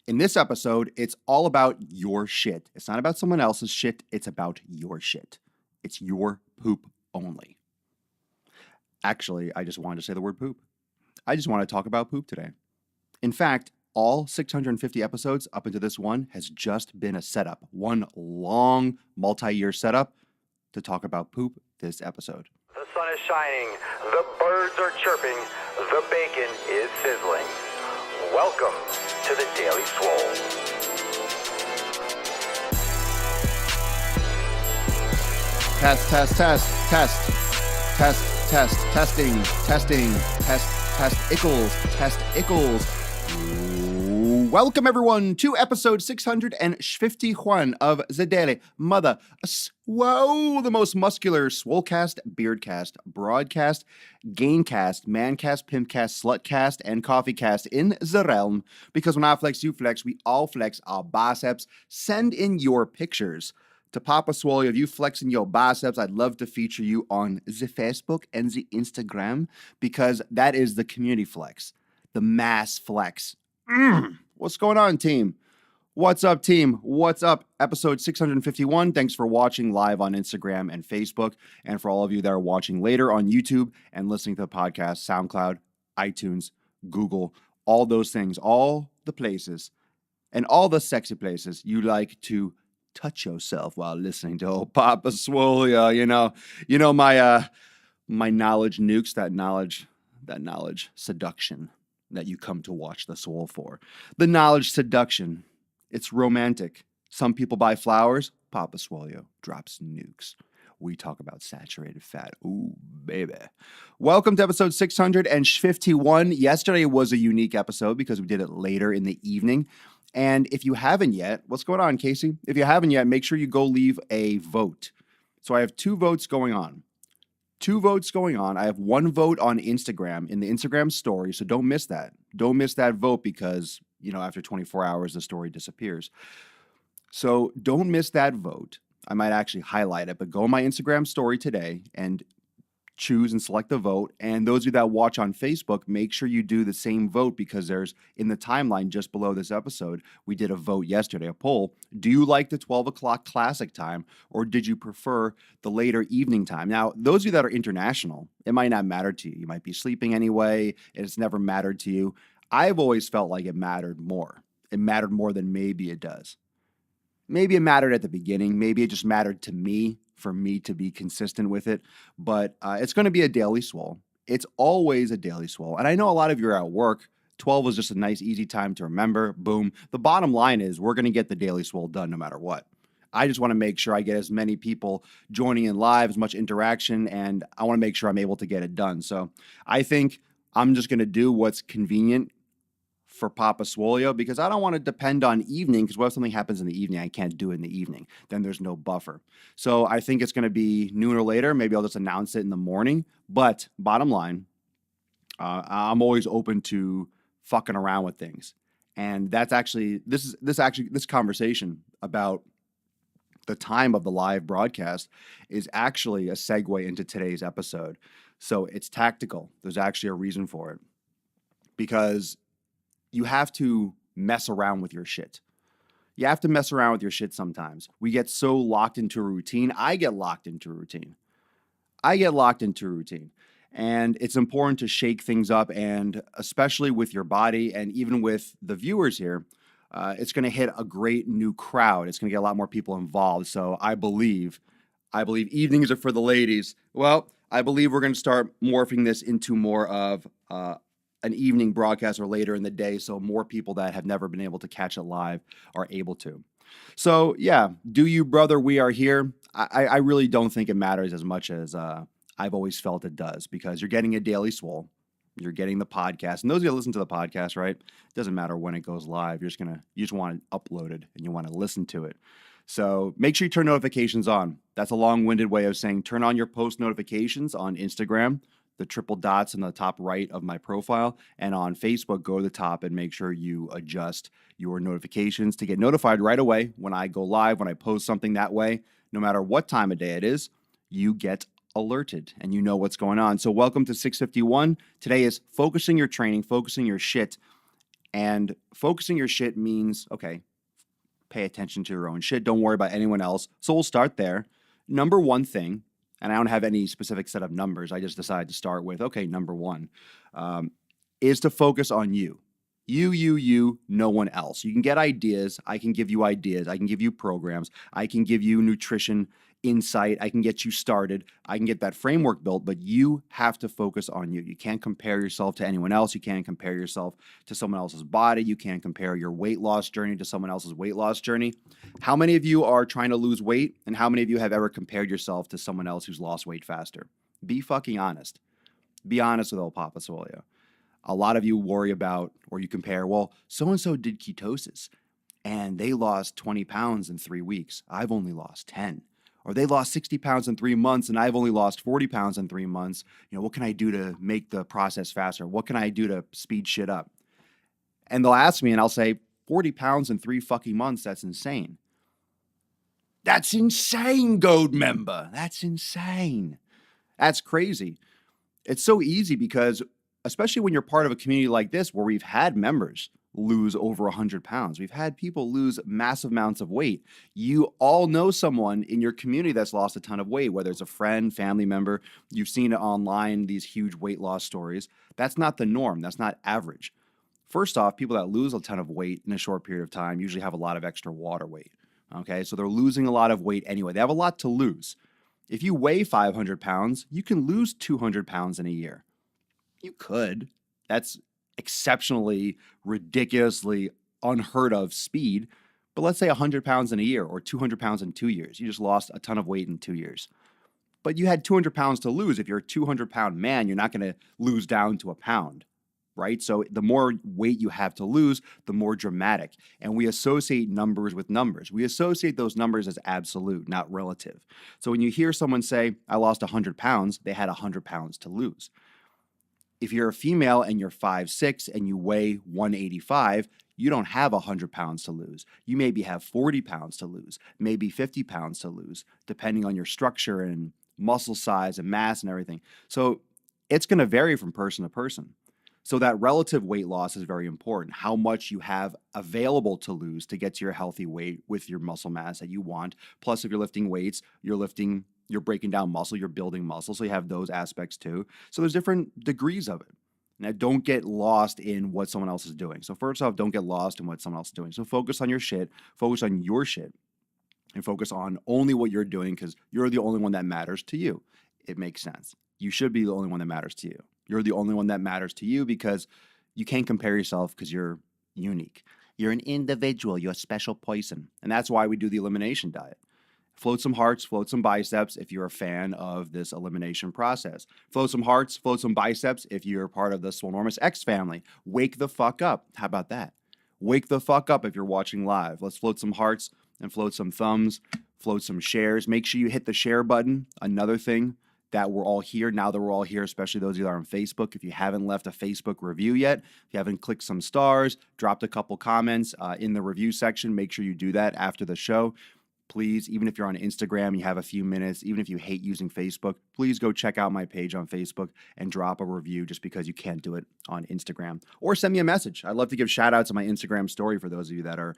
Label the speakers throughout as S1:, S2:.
S1: In this episode, it's all about your shit. It's not about someone else's shit. It's about your shit. It's your poop only. Actually, I just wanted to say the word poop. I just want to talk about poop today. In fact, all 650 episodes up into this one has just been a setup, one long multi-year setup to talk about poop this episode.
S2: The sun is shining, the birds are chirping, the bacon is sizzling. Welcome to the Daily Swole.
S1: Testicles. Welcome everyone to episode 651 of the Daily Mother Swole, the most muscular Swolecast, Beardcast, Broadcast, Gaincast, Mancast, Pimpcast, Slutcast, and Coffeecast in the realm. Because when I flex, you flex, we all flex our biceps. Send in your pictures to Papa Swole of you flexing your biceps. I'd love to feature you on the Facebook and the Instagram because that is the community flex, the mass flex. What's going on, team? What's up, team? What's up? Episode 651. Thanks for watching live on Instagram and Facebook. And for all of you that are watching later on YouTube and listening to the podcast, SoundCloud, iTunes, Google, all those things, all the places and all the sexy places you like to touch yourself while listening to old Papa Swole. You know my knowledge nukes, that knowledge seduction that you come to watch the Swole for. The knowledge seduction. It's romantic. Some people buy flowers. Papa Swole drops nukes. We talk about saturated fat. Ooh, baby. Welcome to episode 651. Yesterday was a unique episode because we did it later in the evening. And if you haven't yet, what's going on, Casey? If you haven't yet, make sure you go leave a vote. So I have two votes going on. I have one vote on Instagram in the Instagram story, so don't miss that. Don't miss that vote because, after 24 hours, the story disappears. So don't miss that vote. I might actually highlight it, but go on my Instagram story today and choose and select the vote. And those of you that watch on Facebook, make sure you do the same vote because there's, in the timeline just below this episode, we did a vote yesterday, a poll. Do you like the 12 o'clock classic time or did you prefer the later evening time? Now, those of you that are international, it might not matter to you. You might be sleeping anyway. It's never mattered to you. I've always felt like it mattered more. It mattered more than maybe it does. Maybe it mattered at the beginning. Maybe it just mattered to me for me to be consistent with it. But it's going to be a daily swole. It's always a daily swole. And I know a lot of you are at work. 12 was just a nice, easy time to remember. Boom. The bottom line is we're going to get the daily swole done no matter what. I just want to make sure I get as many people joining in live, as much interaction, and I want to make sure I'm able to get it done. So I think I'm just going to do what's convenient for Papa Swole because I don't want to depend on evening because what if something happens in the evening, I can't do it in the evening. Then there's no buffer. So I think it's going to be noon or later. Maybe I'll just announce it in the morning. But bottom line, I'm always open to fucking around with things. And that's actually, this conversation about the time of the live broadcast is actually a segue into today's episode. So it's tactical. There's actually a reason for it because you have to mess around with your shit. You have to mess around with your shit sometimes. We get so locked into a routine. I get locked into a routine. And it's important to shake things up, and especially with your body and even with the viewers here, it's going to hit a great new crowd. It's going to get a lot more people involved. So I believe evenings are for the ladies. Well, I believe we're going to start morphing this into more of an evening broadcast or later in the day so more people that have never been able to catch it live are able to. So yeah, do you, brother? We are here. I really don't think it matters as much as I've always felt it does because you're getting a daily swole. You're getting the podcast. And those of you that listen to the podcast, right? It doesn't matter when it goes live. You just want it uploaded and you want to listen to it. So make sure you turn notifications on. That's a long-winded way of saying turn on your post notifications on Instagram, the triple dots in the top right of my profile, and on Facebook, go to the top and make sure you adjust your notifications to get notified right away when I go live, when I post something. That way, no matter what time of day it is, you get alerted and you know what's going on. So welcome to 651. Today is focusing your training, focusing your shit, And focusing your shit means, okay, pay attention to your own shit. Don't worry about anyone else. So we'll start there. Number one thing, and I don't have any specific set of numbers. I just decided to start with, okay, number one, is to focus on you. You, no one else. You can get ideas. I can give you ideas. I can give you programs. I can give you nutrition insight. I can get you started. I can get that framework built, but you have to focus on you. You can't compare yourself to anyone else. You can't compare yourself to someone else's body. You can't compare your weight loss journey to someone else's weight loss journey. How many of you are trying to lose weight, and how many of you have ever compared yourself to someone else who's lost weight faster? Be fucking honest. Be honest with old Papa Swole. A lot of you worry about, or you compare, well, so-and-so did ketosis and they lost 20 pounds in 3 weeks. I've only lost 10. Or they lost 60 pounds in 3 months and I've only lost 40 pounds in 3 months. What can I do to make the process faster? What can I do to speed shit up? And they'll ask me and I'll say, 40 pounds in 3 fucking months, that's insane. That's insane, Gold member. That's insane. That's crazy. It's so easy because especially when you're part of a community like this where we've had members lose over 100 pounds. We've had people lose massive amounts of weight. You all know someone in your community that's lost a ton of weight, whether it's a friend, family member. You've seen it online, these huge weight loss stories. That's not the norm. That's not average. First off, people that lose a ton of weight in a short period of time usually have a lot of extra water weight. Okay, so they're losing a lot of weight anyway. They have a lot to lose. If you weigh 500 pounds, you can lose 200 pounds in a year. You could. That's exceptionally, ridiculously unheard of speed. But let's say 100 pounds in a year or 200 pounds in 2 years. You just lost a ton of weight in 2 years. But you had 200 pounds to lose. If you're a 200-pound man, you're not going to lose down to a pound, right? So the more weight you have to lose, the more dramatic. And we associate numbers with numbers. We associate those numbers as absolute, not relative. So when you hear someone say, I lost 100 pounds, they had 100 pounds to lose. If you're a female and you're 5'6" and you weigh 185, you don't have 100 pounds to lose. You maybe have 40 pounds to lose, maybe 50 pounds to lose, depending on your structure and muscle size and mass and everything. So it's going to vary from person to person. So that relative weight loss is very important. How much you have available to lose to get to your healthy weight with your muscle mass that you want. Plus, if you're lifting weights, you're breaking down muscle, you're building muscle. So you have those aspects too. So there's different degrees of it. Now, don't get lost in what someone else is doing. So first off, don't get lost in what someone else is doing. So focus on your shit, and focus on only what you're doing because you're the only one that matters to you. It makes sense. You should be the only one that matters to you. You're the only one that matters to you because you can't compare yourself because you're unique. You're an individual. You're a special person. And that's why we do the elimination diet. Float some hearts, float some biceps if you're a fan of this elimination process. Float some hearts, float some biceps if you're part of the Swolenormous X family. Wake the fuck up. How about that? Wake the fuck up if you're watching live. Let's float some hearts and float some thumbs, float some shares. Make sure you hit the share button. Another thing that we're all here, now that we're all here, especially those of you that are on Facebook, if you haven't left a Facebook review yet, if you haven't clicked some stars, dropped a couple comments in the review section, make sure you do that after the show. Please, even if you're on Instagram, you have a few minutes, even if you hate using Facebook, please go check out my page on Facebook and drop a review just because you can't do it on Instagram. Or send me a message. I'd love to give shout outs on my Instagram story for those of you that are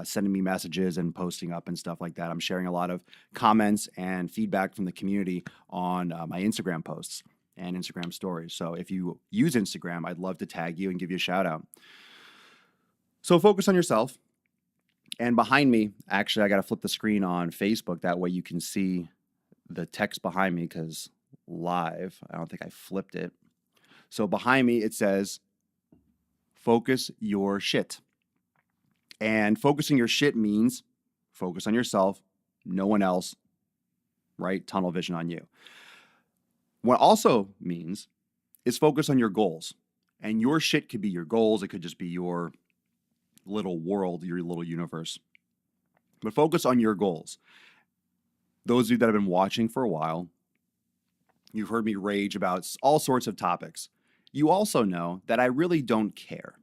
S1: sending me messages and posting up and stuff like that. I'm sharing a lot of comments and feedback from the community on my Instagram posts and Instagram stories. So if you use Instagram, I'd love to tag you and give you a shout out. So focus on yourself. And behind me, actually, I got to flip the screen on Facebook. That way you can see the text behind me because live, I don't think I flipped it. So behind me, it says, focus your shit. And focusing your shit means focus on yourself, no one else, right? Tunnel vision on you. What also means is focus on your goals. And your shit could be your goals. It could just be your little world, your little universe. But focus on your goals. Those of you that have been watching for a while, you've heard me rage about all sorts of topics. You also know that I really don't care.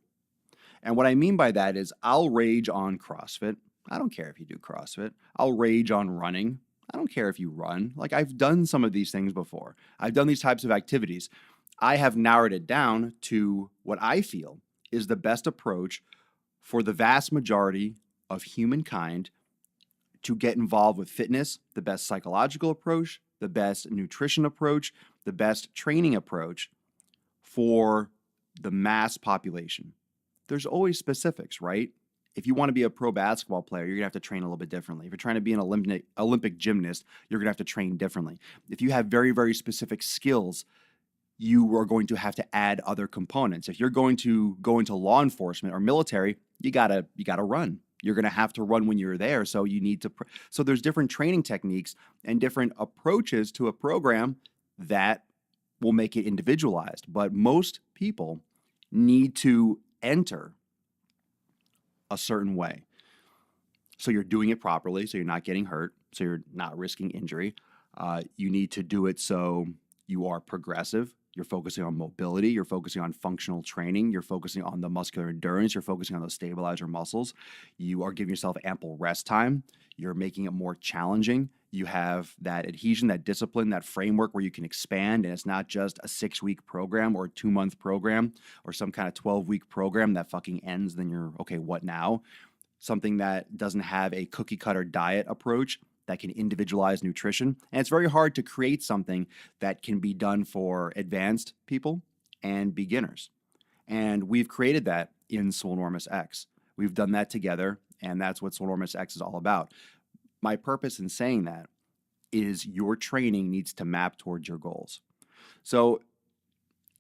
S1: And what I mean by that is I'll rage on CrossFit. I don't care if you do CrossFit. I'll rage on running. I don't care if you run. Like, I've done some of these things before. I've done these types of activities. I have narrowed it down to what I feel is the best approach for the vast majority of humankind to get involved with fitness, the best psychological approach, the best nutrition approach, the best training approach for the mass population. There's always specifics, right? If you want to be a pro basketball player, you're going to have to train a little bit differently. If you're trying to be an Olympic gymnast, you're going to have to train differently. If you have very, very specific skills, you are going to have to add other components. If you're going to go into law enforcement or military, you gotta run. You're going to have to run when you're there. So you need to. So there's different training techniques and different approaches to a program that will make it individualized. But most people need to enter a certain way. So you're doing it properly, so you're not getting hurt, so you're not risking injury. You need to do it so you are progressive. You're focusing on mobility. You're focusing on functional training. You're focusing on the muscular endurance. You're focusing on those stabilizer muscles. You are giving yourself ample rest time. You're making it more challenging. You have that adhesion, that discipline, that framework where you can expand, and it's not just a 6-week program or a 2-month program or some kind of 12-week program that fucking ends. Then you're, okay, what now? Something that doesn't have a cookie cutter diet approach that can individualize nutrition. And it's very hard to create something that can be done for advanced people and beginners. And we've created that in Swolenormous X. We've done that together, and that's what Swolenormous X is all about. My purpose in saying that is your training needs to map towards your goals. So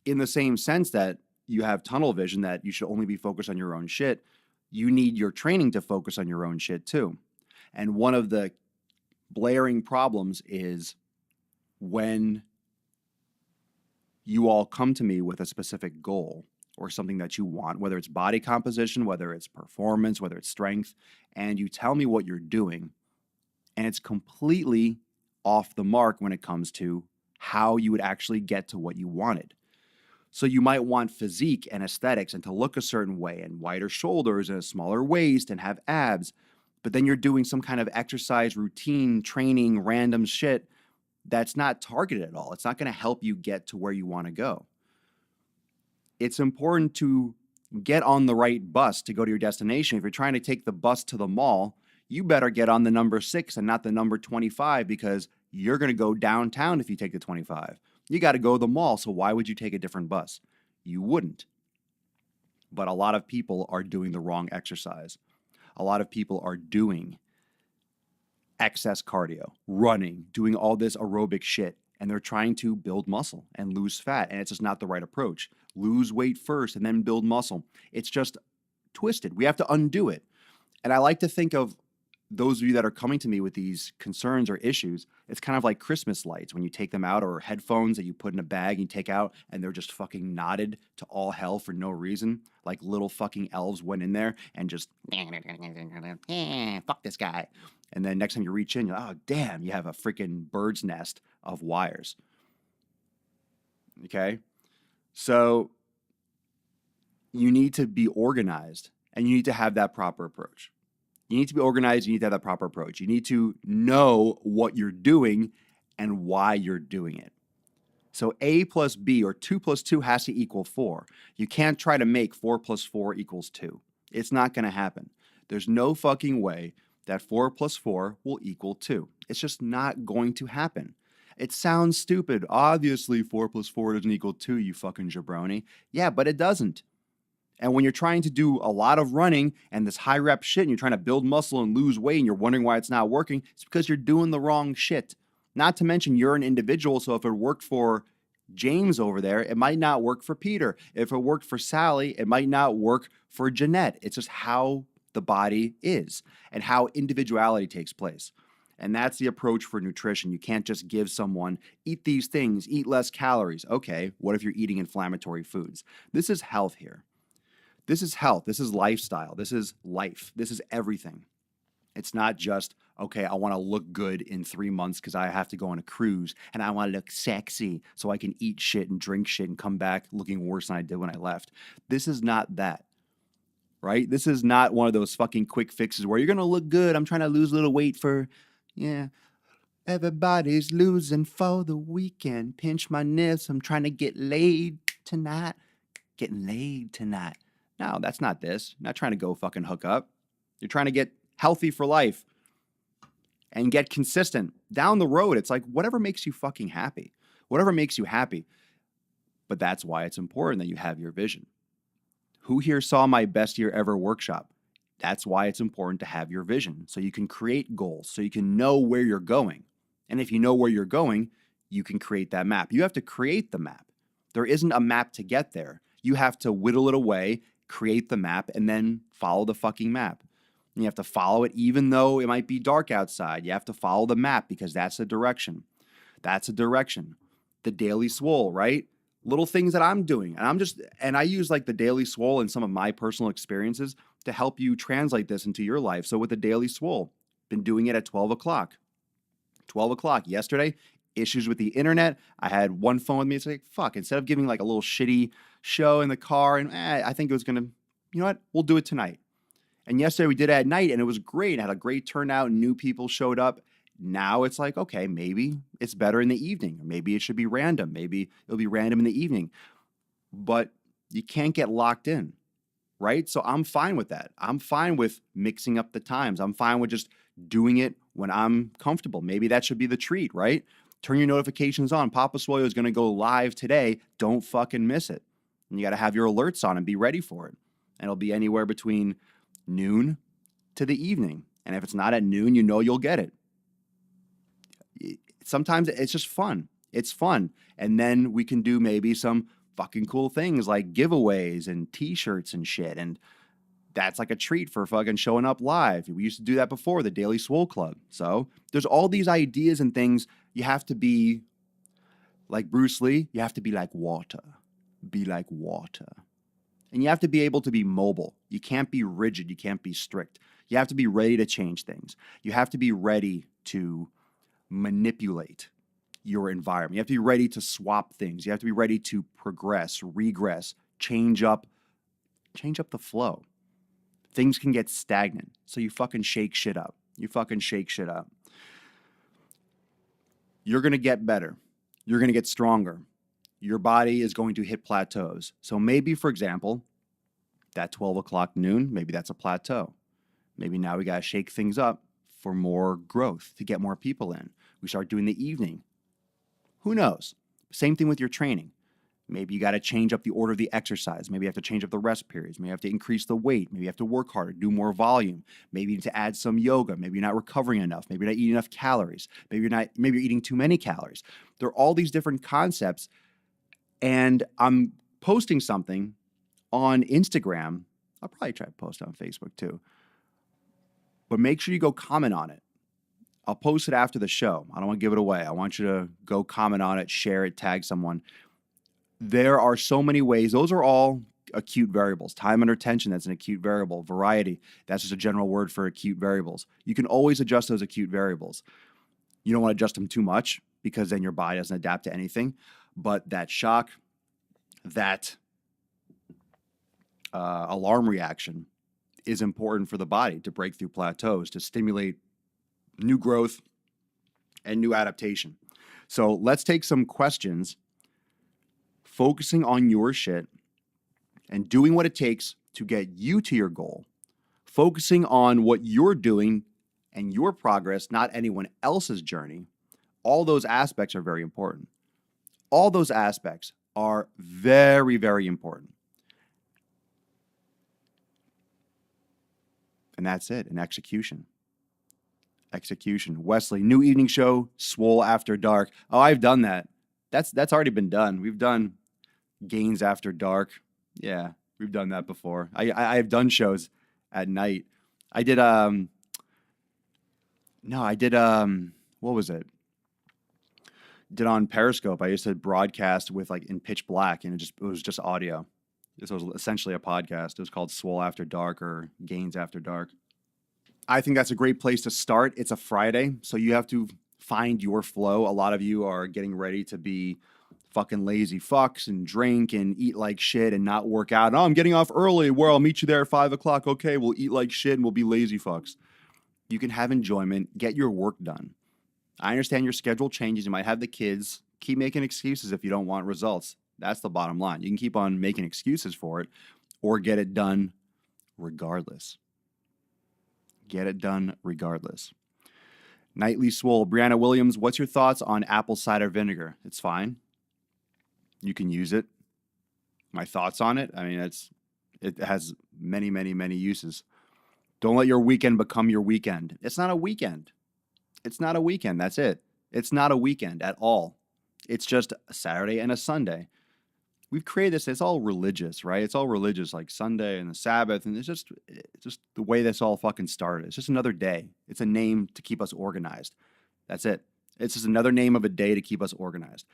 S1: in the same sense that you have tunnel vision, that you should only be focused on your own shit, you need your training to focus on your own shit too. And one of the blaring problems is when you all come to me with a specific goal or something that you want, whether it's body composition, whether it's performance, whether it's strength, and you tell me what you're doing, and it's completely off the mark when it comes to how you would actually get to what you wanted. So you might want physique and aesthetics and to look a certain way and wider shoulders and a smaller waist and have abs, but then you're doing some kind of exercise routine, training, random shit that's not targeted at all. It's not going to help you get to where you want to go. It's important to get on the right bus to go to your destination. If you're trying to take the bus to the mall, you better get on the number 6 and not the number 25, because you're going to go downtown if you take the 25. You got to go to the mall, so why would you take a different bus? You wouldn't. But a lot of people are doing the wrong exercise. A lot of people are doing excess cardio, running, doing all this aerobic shit, and they're trying to build muscle and lose fat, and it's just not the right approach. Lose weight first and then build muscle. It's just twisted. We have to undo it. And I like to think of those of you that are coming to me with these concerns or issues, it's kind of like Christmas lights when you take them out, or headphones that you put in a bag and you take out and they're just fucking knotted to all hell for no reason. Like little fucking elves went in there and just, fuck this guy. And then next time you reach in, you're like, oh, damn, you have a freaking bird's nest of wires. Okay? So you need to be organized, and you need to have that proper approach. You need to be organized. You need to have that proper approach. You need to know what you're doing and why you're doing it. So A plus B, or 2 plus 2, has to equal 4. You can't try to make 4 plus 4 equals 2. It's not going to happen. There's no fucking way that 4 plus 4 will equal 2. It's just not going to happen. It sounds stupid. Obviously, 4 plus 4 doesn't equal 2, you fucking jabroni. Yeah, but it doesn't. And when you're trying to do a lot of running and this high rep shit, and you're trying to build muscle and lose weight, and you're wondering why it's not working, it's because you're doing the wrong shit. Not to mention, you're an individual, so if it worked for James over there, it might not work for Peter. If it worked for Sally, it might not work for Jeanette. It's just how the body is and how individuality takes place. And that's the approach for nutrition. You can't just give someone, eat these things, eat less calories. Okay, what if you're eating inflammatory foods? This is health here. This is health. This is lifestyle. This is life. This is everything. It's not just, okay, I want to look good in 3 months because I have to go on a cruise and I want to look sexy so I can eat shit and drink shit and come back looking worse than I did when I left. This is not that, right? This is not one of those fucking quick fixes where you're going to look good. I'm trying to lose a little weight for, everybody's losing for the weekend. Pinch my nips. I'm trying to get laid tonight. Getting laid tonight. No, that's not this. You're not trying to go fucking hook up. You're trying to get healthy for life and get consistent. Down the road, it's like whatever makes you fucking happy. Whatever makes you happy. But that's why it's important that you have your vision. Who here saw my best year ever workshop? That's why it's important to have your vision, so you can create goals, so you can know where you're going. And if you know where you're going, you can create that map. You have to create the map. There isn't a map to get there. You have to whittle it away, create the map, and then follow the fucking map. And you have to follow it even though it might be dark outside. You have to follow the map because that's the direction. That's a direction. The daily Swole, right? Little things that I'm doing. And I use like the daily Swole and some of my personal experiences to help you translate this into your life. So with the daily Swole, been doing it at 12 o'clock. 12 o'clock yesterday, issues with the internet. I had one phone with me. It's like, fuck, instead of giving like a little shitty show in the car and I think it was going to, you know what, we'll do it tonight. And yesterday we did it at night and it was great. It had a great turnout. New people showed up. Now it's like, okay, maybe it's better in the evening. Or maybe it should be random. Maybe it'll be random in the evening. But you can't get locked in, right? So I'm fine with that. I'm fine with mixing up the times. I'm fine with just doing it when I'm comfortable. Maybe that should be the treat, right? Turn your notifications on. Papa Swoyo is going to go live today. Don't fucking miss it. And you got to have your alerts on and be ready for it. And it'll be anywhere between noon to the evening. And if it's not at noon, you know you'll get it. Sometimes it's just fun. It's fun. And then we can do maybe some fucking cool things like giveaways and t-shirts and shit. And that's like a treat for fucking showing up live. We used to do that before, the Daily Swole Club. So there's all these ideas and things. You have to be like Bruce Lee. You have to be like water. Be like water. And you have to be able to be mobile. You can't be rigid. You can't be strict. You have to be ready to change things. You have to be ready to manipulate your environment. You have to be ready to swap things. You have to be ready to progress, regress, change up the flow. Things can get stagnant. So you fucking shake shit up. You fucking shake shit up. You're going to get better. You're going to get stronger. Your body is going to hit plateaus. So maybe, for example, that 12 o'clock noon, maybe that's a plateau. Maybe now we got to shake things up for more growth, to get more people in. We start doing the evening. Who knows? Same thing with your training. Maybe you got to change up the order of the exercise. Maybe you have to change up the rest periods. Maybe you have to increase the weight. Maybe you have to work harder, do more volume. Maybe you need to add some yoga. Maybe you're not recovering enough. Maybe you're not eating enough calories. Maybe you're eating too many calories. There are all these different concepts. And I'm posting something on Instagram. I'll probably try to post it on Facebook too. But make sure you go comment on it. I'll post it after the show. I don't want to give it away. I want you to go comment on it, share it, tag someone. There are so many ways. Those are all acute variables. Time under tension, that's an acute variable. Variety, that's just a general word for acute variables. You can always adjust those acute variables. You don't want to adjust them too much because then your body doesn't adapt to anything. But that shock, that alarm reaction is important for the body to break through plateaus, to stimulate new growth and new adaptation. So let's take some questions, focusing on your shit and doing what it takes to get you to your goal, focusing on what you're doing and your progress, not anyone else's journey. All those aspects are very important. All those aspects are very, very important. And that's it, an execution. Execution. Wesley, new evening show, Swole After Dark. Oh, I've done that. That's already been done. We've done Gains After Dark. Yeah, we've done that before. I've done shows at night. I did what was it? Did on Periscope. I used to broadcast with like in pitch black and it was just audio. This was essentially a podcast. It was called Swole After Dark or Gains After Dark. I think that's a great place to start. It's a Friday, so you have to find your flow. A lot of you are getting ready to be fucking lazy fucks and drink and eat like shit and not work out. Oh, I'm getting off early. Where I'll meet you there at 5 o'clock. Okay, we'll eat like shit and we'll be lazy fucks. You can have enjoyment. Get your work done. I understand your schedule changes. You might have the kids. Keep making excuses if you don't want results. That's the bottom line. You can keep on making excuses for it, or get it done regardless. Get it done regardless. Nightly Swole. Brianna Williams, what's your thoughts on apple cider vinegar? It's fine. You can use it. My thoughts on it? I mean, it has many, many, many uses. Don't let your weekend become your weekend. It's not a weekend. It's not a weekend. That's it. It's not a weekend at all. It's just a Saturday and a Sunday. We've created this. It's all religious, right? It's all religious, like Sunday and the Sabbath, and it's just the way this all fucking started. It's just another day. It's a name to keep us organized. That's it. It's just another name of a day to keep us organized.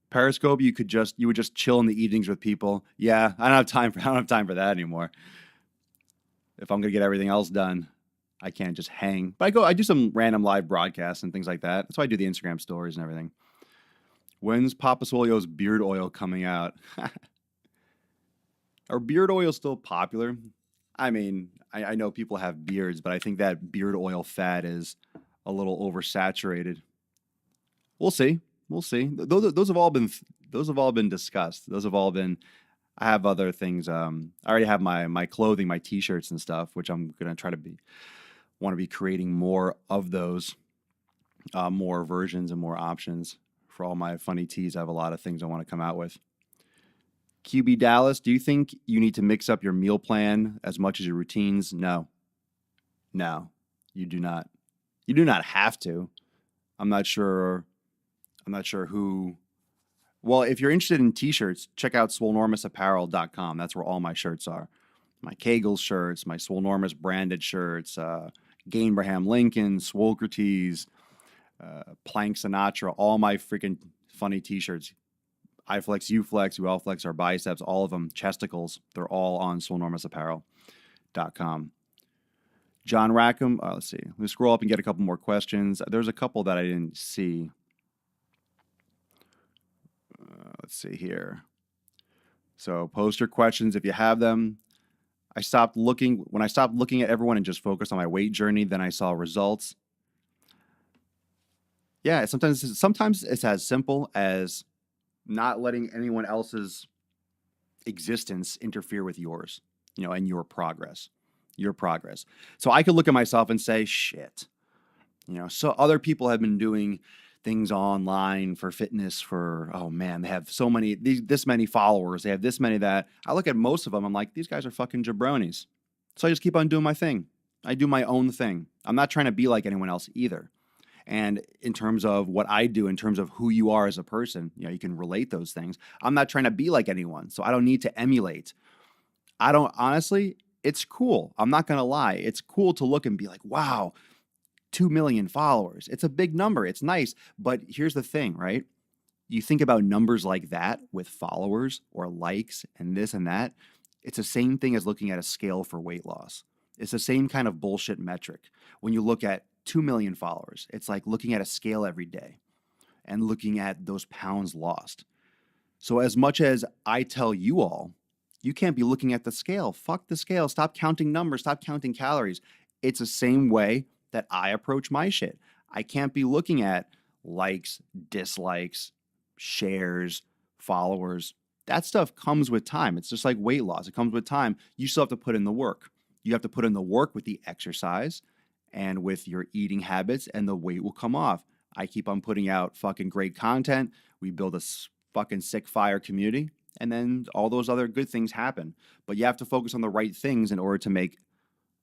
S1: Periscope, you would just chill in the evenings with people. Yeah, I don't have time for that anymore. If I'm gonna get everything else done, I can't just hang. But I do some random live broadcasts and things like that. That's why I do the Instagram stories and everything. When's Papa Swolio's beard oil coming out? Are beard oil still popular? I mean, I know people have beards, but I think that beard oil fad is a little oversaturated. We'll see. We'll see. Those have all been discussed. Those have all been. I have other things. I already have my clothing, my T-shirts and stuff, which I'm gonna want to be creating more of those, more versions and more options. For all my funny tees, I have a lot of things I want to come out with. QB Dallas, do you think you need to mix up your meal plan as much as your routines? No, you do not. You do not have to. I'm not sure who. Well, if you're interested in t-shirts, check out Swolenormousapparel.com. That's where all my shirts are. My Kegels shirts, my Swolenormous branded shirts, Gainbraham Lincoln, Swolcrates, Plank Sinatra, all my freaking funny t-shirts. I flex, you flex, we all flex our biceps, all of them, chesticles, they're all on Swolenormousapparel.com. John Rackham, let's see. Let's scroll up and get a couple more questions. There's a couple that I didn't see. Let's see here. So post your questions if you have them. When I stopped looking at everyone and just focused on my weight journey, then I saw results. Yeah, sometimes it's as simple as not letting anyone else's existence interfere with yours, and your progress. So I could look at myself and say, shit, so other people have been doing things online for fitness for, oh man, they have this many followers. They have this many that. I look at most of them. I'm like, these guys are fucking jabronis. So I just keep on doing my thing. I do my own thing. I'm not trying to be like anyone else either. And in terms of what I do, in terms of who you are as a person, you can relate those things. I'm not trying to be like anyone, so I don't need to emulate. Honestly, it's cool. I'm not going to lie. It's cool to look and be like, wow, 2 million followers. It's a big number. It's nice. But here's the thing, right? You think about numbers like that with followers or likes and this and that. It's the same thing as looking at a scale for weight loss. It's the same kind of bullshit metric. When you look at 2 million followers, it's like looking at a scale every day and looking at those pounds lost. So as much as I tell you all, you can't be looking at the scale. Fuck the scale. Stop counting numbers. Stop counting calories. It's the same way that I approach my shit. I can't be looking at likes, dislikes, shares, followers. That stuff comes with time. It's just like weight loss. It comes with time. You still have to put in the work. You have to put in the work with the exercise and with your eating habits, and the weight will come off. I keep on putting out fucking great content. We build a fucking sick fire community, and then all those other good things happen. But you have to focus on the right things in order to make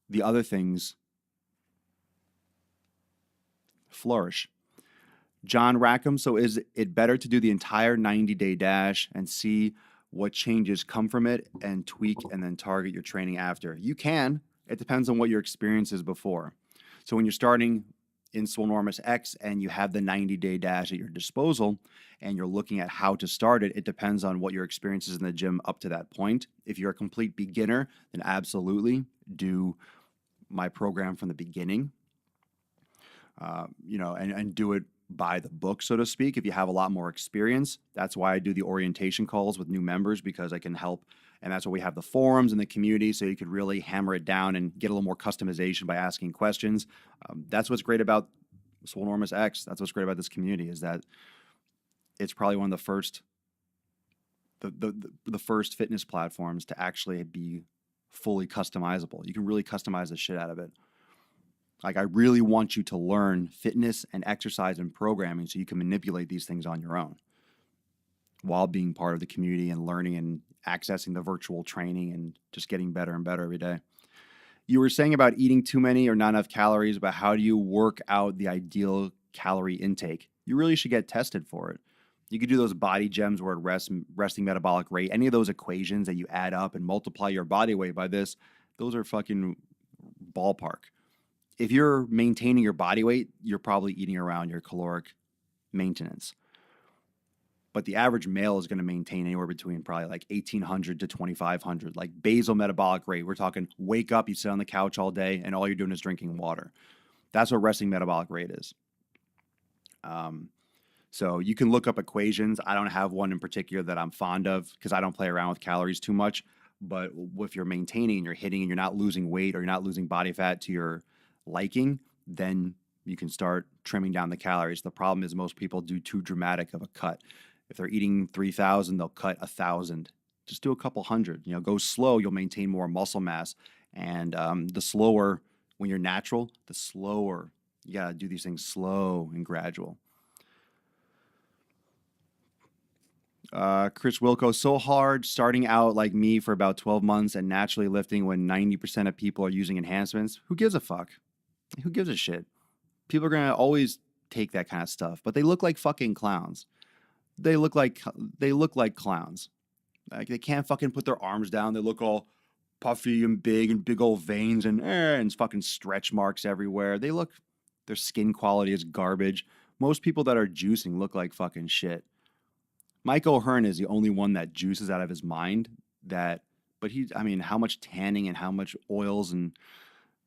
S1: the other things flourish. John Rackham, so is it better to do the entire 90-day dash and see what changes come from it and tweak and then target your training after? You can. It depends on what your experience is before. So when you're starting in Swolenormous X and you have the 90-day dash at your disposal and you're looking at how to start it, it depends on what your experience is in the gym up to that point. If you're a complete beginner, then absolutely do my program from the beginning, and do it by the book, so to speak. If you have a lot more experience, that's why I do the orientation calls with new members, because I can help. And that's why we have the forums and the community, so you could really hammer it down and get a little more customization by asking questions. That's what's great about Swolenormous X. That's what's great about this community, is that it's probably one of the first fitness platforms to actually be fully customizable. You can really customize the shit out of it. Like, I really want you to learn fitness and exercise and programming so you can manipulate these things on your own while being part of the community and learning and accessing the virtual training and just getting better and better every day. You were saying about eating too many or not enough calories, but how do you work out the ideal calorie intake? You really should get tested for it. You could do those body gems where it resting metabolic rate, any of those equations that you add up and multiply your body weight by this, those are fucking ballpark. If you're maintaining your body weight, you're probably eating around your caloric maintenance. But the average male is going to maintain anywhere between probably like 1,800 to 2,500, like basal metabolic rate. We're talking wake up, you sit on the couch all day, and all you're doing is drinking water. That's what resting metabolic rate is. So you can look up equations. I don't have one in particular that I'm fond of because I don't play around with calories too much. But if you're maintaining and you're hitting and you're not losing weight or you're not losing body fat to your liking, then you can start trimming down the calories. The problem is most people do too dramatic of a cut. If they're eating 3,000, they'll cut 1,000. Just do a couple hundred. Go slow. You'll maintain more muscle mass. And the slower, when you're natural, the slower. You got to do these things slow and gradual. Chris Wilco, so hard starting out like me for about 12 months and naturally lifting when 90% of people are using enhancements. Who gives a fuck? Who gives a shit? People are going to always take that kind of stuff, but they look like fucking clowns. They look like clowns. Like, they can't fucking put their arms down. They look all puffy and big old veins and fucking stretch marks everywhere. Their skin quality is garbage. Most people that are juicing look like fucking shit. Mike O'Hearn is the only one that juices out of his mind. But how much tanning and how much oils and,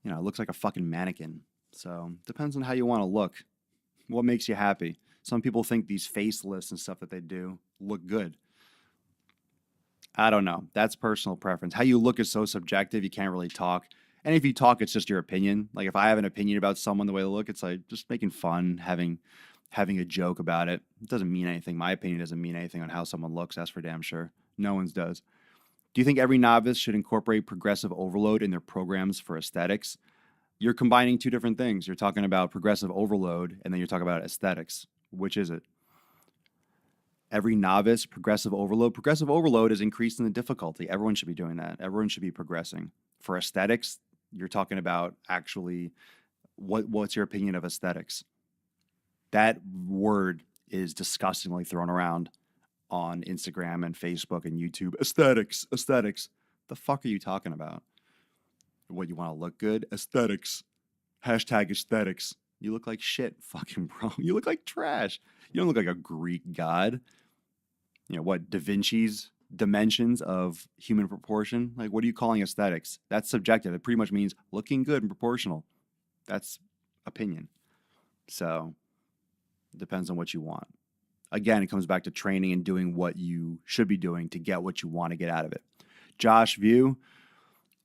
S1: it looks like a fucking mannequin. So depends on how you want to look. What makes you happy? Some people think these facelifts and stuff that they do look good. I don't know. That's personal preference. How you look is so subjective, you can't really talk. And if you talk, it's just your opinion. Like, if I have an opinion about someone, the way they look, it's like just making fun, having a joke about it. It doesn't mean anything. My opinion doesn't mean anything on how someone looks. That's for damn sure. No one's does. Do you think every novice should incorporate progressive overload in their programs for aesthetics? You're combining two different things. You're talking about progressive overload, and then you're talking about aesthetics. Which is it? Every novice, progressive overload. Progressive overload is increasing the difficulty. Everyone should be doing that. Everyone should be progressing. For aesthetics, you're talking about actually what's your opinion of aesthetics? That word is disgustingly thrown around on Instagram and Facebook and YouTube. Aesthetics. The fuck are you talking about? What, you want to look good? Aesthetics. Hashtag aesthetics. You look like shit, fucking bro. You look like trash. You don't look like a Greek god. What, Da Vinci's dimensions of human proportion? Like, what are you calling aesthetics? That's subjective. It pretty much means looking good and proportional. That's opinion. So, it depends on what you want. Again, it comes back to training and doing what you should be doing to get what you want to get out of it. Josh View,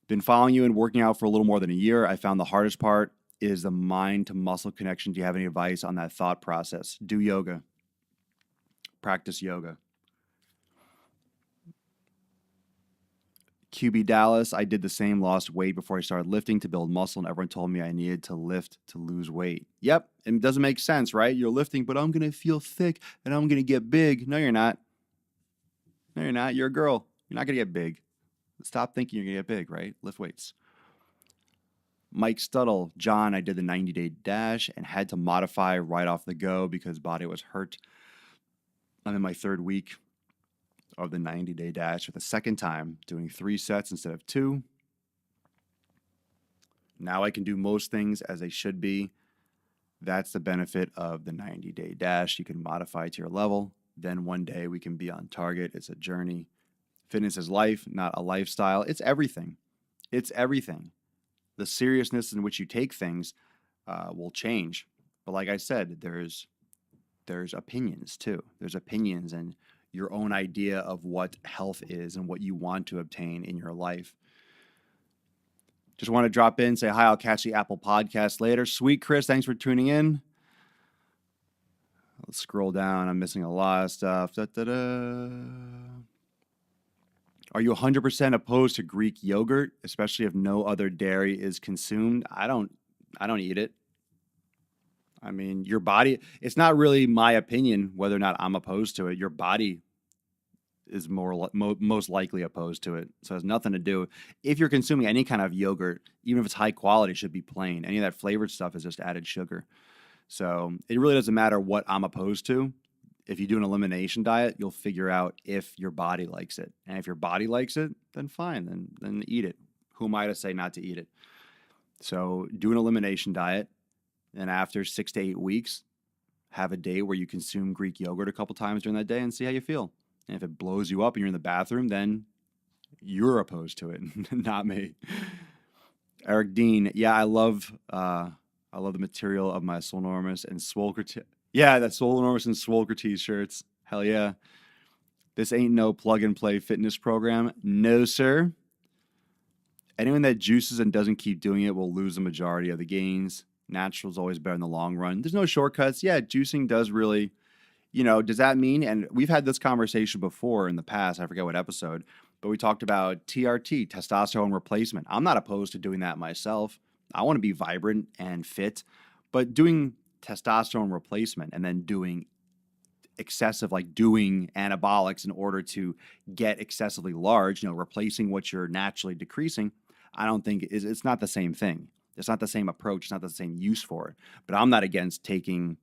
S1: been following you and working out for a little more than a year. I found the hardest part is the mind to muscle connection. Do you have any advice on that thought process? Do yoga. Practice yoga. QB Dallas, I did the same, lost weight before I started lifting to build muscle, and everyone told me I needed to lift to lose weight. Yep, and it doesn't make sense, right? You're lifting, but I'm going to feel thick and I'm going to get big. No, you're not. No, you're not. You're a girl. You're not going to get big. Stop thinking you're going to get big, right? Lift weights. Mike Stuttle, John, I did the 90-day dash and had to modify right off the go because body was hurt. I'm in my third week of the 90-day dash for the second time, doing 3 sets instead of 2. Now I can do most things as they should be. That's the benefit of the 90-day dash. You can modify to your level. Then one day we can be on target. It's a journey. Fitness is life, not a lifestyle. It's everything. It's everything. The seriousness in which you take things will change. But like I said, there's opinions too. There's opinions and your own idea of what health is and what you want to obtain in your life. Just want to drop in, say hi. I'll catch the Apple Podcast later. Sweet Chris, thanks for tuning in. Let's scroll down. I'm missing a lot of stuff. Are you 100% opposed to Greek yogurt, especially if no other dairy is consumed? I don't eat it. I mean, your body, it's not really my opinion whether or not I'm opposed to it. Your body is most likely opposed to it. So it has nothing to do. If you're consuming any kind of yogurt, even if it's high quality, it should be plain. Any of that flavored stuff is just added sugar. So it really doesn't matter what I'm opposed to. If you do an elimination diet, you'll figure out if your body likes it. And if your body likes it, then fine, then eat it. Who am I to say not to eat it? So do an elimination diet, and after 6 to 8 weeks, have a day where you consume Greek yogurt a couple times during that day and see how you feel. And if it blows you up and you're in the bathroom, then you're opposed to it, not me. Eric Dean, yeah, I love the material of my Swolenormous and Swole. Yeah, that Swolenormous and Swole t-shirts. Hell yeah. This ain't no plug-and-play fitness program. No, sir. Anyone that juices and doesn't keep doing it will lose the majority of the gains. Natural is always better in the long run. There's no shortcuts. Yeah, juicing does really, does that mean, and we've had this conversation before in the past, I forget what episode, but we talked about TRT, testosterone replacement. I'm not opposed to doing that myself. I want to be vibrant and fit, but doing testosterone replacement and then doing excessive, like doing anabolics in order to get excessively large, replacing what you're naturally decreasing, I don't think it's not the same thing. It's not the same approach. It's not the same use for it. But I'm not against taking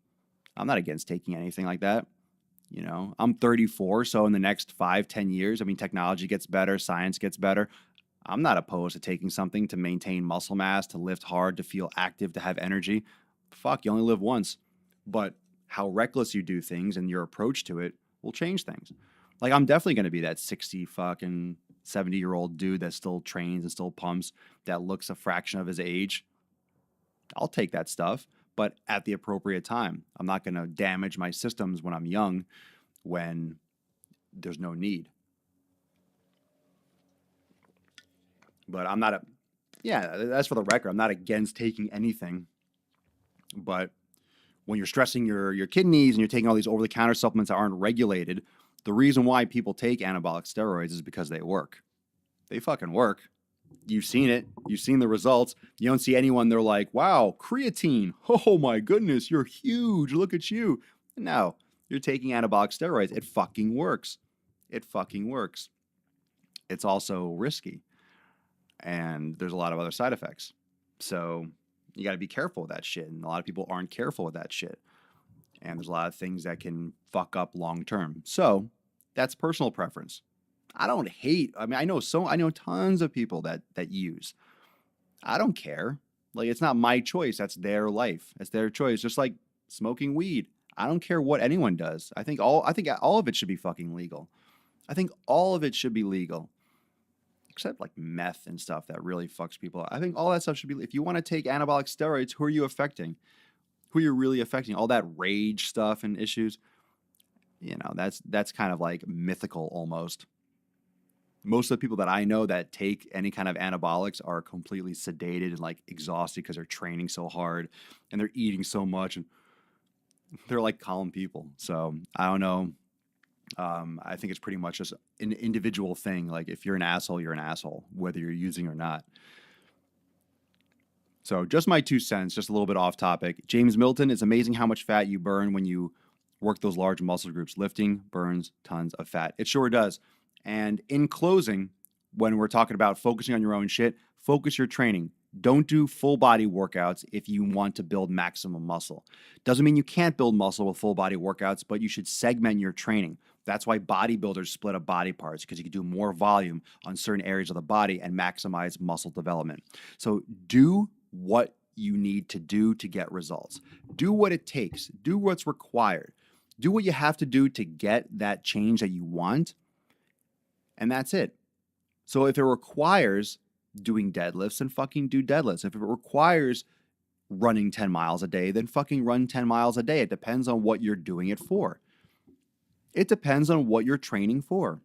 S1: anything like that. I'm 34, so in the next 5-10 years, technology gets better, science gets better. I'm not opposed to taking something to maintain muscle mass, to lift hard, to feel active, to have energy. Fuck, you only live once. But how reckless you do things and your approach to it will change things. Like, I'm definitely going to be that 60 fucking 70-year-old dude that still trains and still pumps, that looks a fraction of his age. I'll take that stuff, but at the appropriate time. I'm not going to damage my systems when I'm young, when there's no need. But I'm not that's for the record. I'm not against taking anything. But when you're stressing your kidneys and you're taking all these over-the-counter supplements that aren't regulated, the reason why people take anabolic steroids is because they work. They fucking work. You've seen it. You've seen the results. You don't see anyone, they're like, wow, creatine. Oh my goodness, you're huge. Look at you. No, you're taking anabolic steroids. It fucking works. It fucking works. It's also risky. And there's a lot of other side effects. So you got to be careful with that shit. And a lot of people aren't careful with that shit. And there's a lot of things that can fuck up long term. So that's personal preference. I don't hate. I know tons of people that use. I don't care. Like, it's not my choice. That's their life. That's their choice. Just like smoking weed. I don't care what anyone does. I think all of it should be fucking legal. I think all of it should be legal. Except like meth and stuff that really fucks people up. I think all that stuff should be. If you want to take anabolic steroids, who are you affecting? Who are you really affecting? All that rage stuff and issues. That's kind of like mythical almost. Most of the people that I know that take any kind of anabolics are completely sedated and like exhausted because they're training so hard and they're eating so much and they're like calm people. So I don't know. I think it's pretty much just an individual thing. Like, if you're an asshole, you're an asshole, whether you're using or not. So just my 2 cents, just a little bit off topic. James Milton, it's amazing how much fat you burn when you work those large muscle groups. Lifting burns tons of fat. It sure does. And in closing, when we're talking about focusing on your own shit, focus your training. Don't do full body workouts if you want to build maximum muscle. Doesn't mean you can't build muscle with full body workouts, but you should segment your training. That's why bodybuilders split up body parts, because you can do more volume on certain areas of the body and maximize muscle development. So do what you need to do to get results. Do what it takes. Do what's required. Do what you have to do to get that change that you want. And that's it. So if it requires doing deadlifts, then fucking do deadlifts. If it requires running 10 miles a day, then fucking run 10 miles a day. It depends on what you're doing it for. It depends on what you're training for.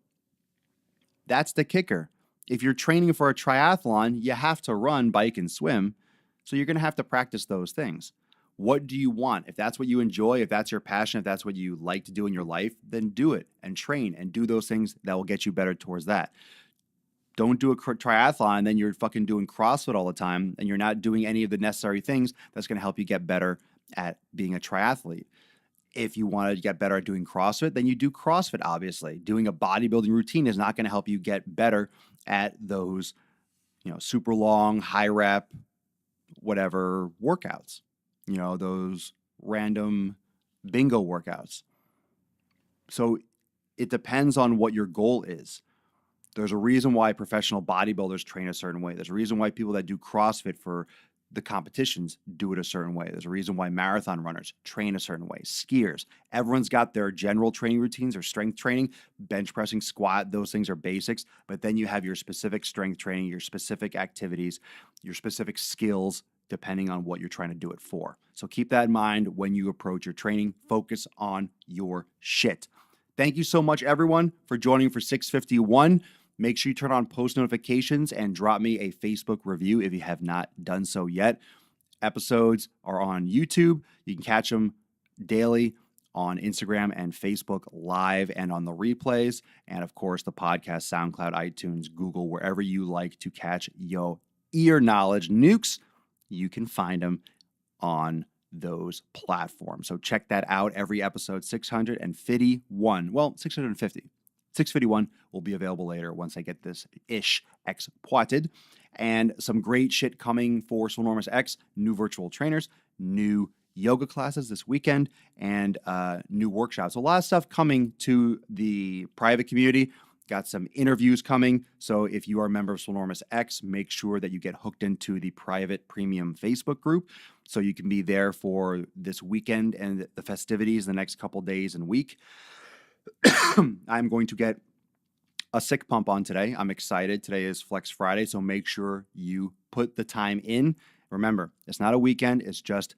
S1: That's the kicker. If you're training for a triathlon, you have to run, bike, and swim. So you're going to have to practice those things. What do you want? If that's what you enjoy, if that's your passion, if that's what you like to do in your life, then do it and train and do those things that will get you better towards that. don't do a triathlon, then you're fucking doing CrossFit all the time and you're not doing any of the necessary things that's going to help you get better at being a triathlete. If you want to get better at doing CrossFit, then you do CrossFit, obviously. Doing a bodybuilding routine is not going to help you get better at those, super long, high rep, whatever workouts, those random bingo workouts. So it depends on what your goal is. There's a reason why professional bodybuilders train a certain way. There's a reason why people that do CrossFit for the competitions do it a certain way. There's a reason why marathon runners train a certain way. Skiers, everyone's got their general training routines or strength training, bench pressing, squat, those things are basics. But then you have your specific strength training, your specific activities, your specific skills, depending on what you're trying to do it for. So keep that in mind when you approach your training. Focus on your shit. Thank you so much, everyone, for joining for 651. Make sure you turn on post notifications and drop me a Facebook review if you have not done so yet. Episodes are on YouTube. You can catch them daily on Instagram and Facebook live and on the replays. And of course, the podcast, SoundCloud, iTunes, Google, wherever you like to catch your ear knowledge nukes, you can find them on those platforms. So check that out. Every episode 651. Well, 650. 651 will be available later once I get this ish exported. And some great shit coming for Swolenormous X, new virtual trainers, new yoga classes this weekend, and new workshops. A lot of stuff coming to the private community. Got some interviews coming. So if you are a member of Swolenormous X, make sure that you get hooked into the private premium Facebook group so you can be there for this weekend and the festivities the next couple days and week. I'm going to get a sick pump on today. I'm excited. Today is Flex Friday, so make sure you put the time in. Remember, it's not a weekend. It's just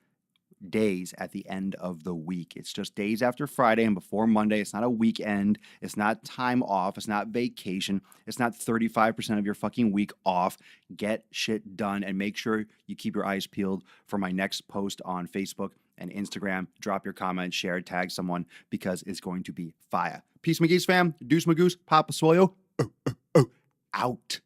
S1: days at the end of the week. It's just days after Friday and before Monday. It's not a weekend. It's not time off. It's not vacation. It's not 35% of your fucking week off. Get shit done and make sure you keep your eyes peeled for my next post on Facebook and Instagram. Drop your comment, share, tag someone because it's going to be fire. Peace, McGee's fam. Deuce Magoose, Papa Swoyo. Out.